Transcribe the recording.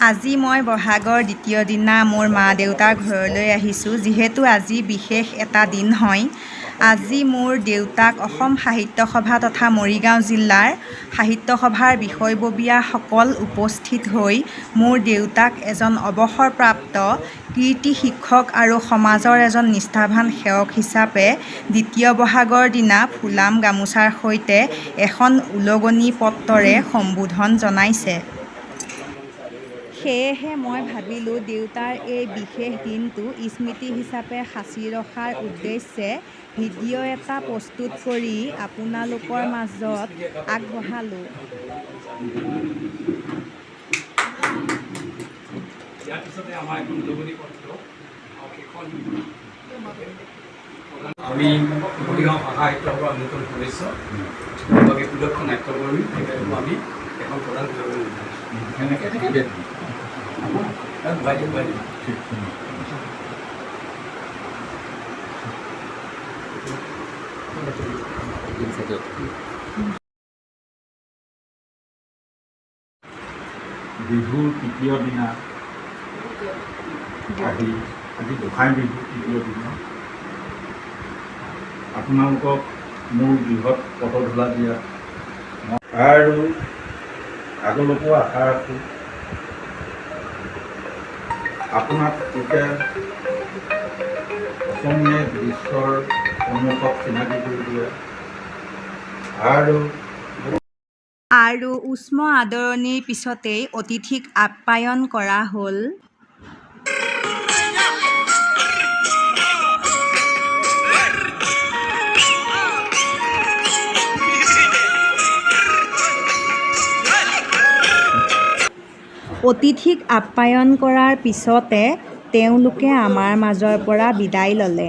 আজি মই বহাগৰ দ্বিতীয় দিনা মোৰ মা দেউতাৰ ঘৰলৈ আহিছোঁ। যিহেতু আজি বিশেষ এটা দিন হয়। আজি মোৰ দেউতাক অসম সাহিত্য সভা তথা মৰিগাঁও জিলাৰ সাহিত্য সভাৰ বিষয়ববীয়াসকল উপস্থিত হৈ মোৰ দেউতাক এজন অৱসৰপ্ৰাপ্ত কৃতী শিক্ষক আৰু সমাজৰ এজন নিষ্ঠাৱান সেৱক হিচাপে দ্বিতীয় বহাগৰ দিনা ফুলাম গামোচাৰ সৈতে এখন ওলগনি পত্ৰৰে সম্বোধন জনাইছে। সেয়েহে মই ভাবিলোঁ দেউতাৰ এই বিশেষ দিনটো স্মৃতি হিচাপে সাঁচি ৰখাৰ উদ্দেশ্যে ভিডিঅ' এটা প্ৰস্তুত কৰি আপোনালোকৰ মাজত আগবঢ়ালোঁ। আমি মৰিগাঁও ভাষা সাহিত্য সভাৰ অন্যতম সদস্য সুদক্ষ নাট্যকৰ্মী তেখেতকো আমি এখন প্ৰদান কৰিবলৈ সেনেকৈ বিহুৰ তৃতীয় দিনা আজি গোসাঁই বিহুৰ তৃতীয় দিনা আপোনালোকক মোৰ বৃহৎ পদধূলা দিয়া আৰু আগলৈকো আশা ৰাখোঁ আপোনাক এতিয়া অসমীয়া বিশ্বৰ সন্মুখত চিনাকি কৰি দিয়ে আৰু উষ্ম আদৰণিৰ পিছতেই অতিথিক আপ্যায়ন কৰা হ'ল। অতিথিক আপ্যায়ন কৰাৰ পিছতে তেওঁলোকে আমাৰ মাজৰ পৰা বিদায় ল'লে।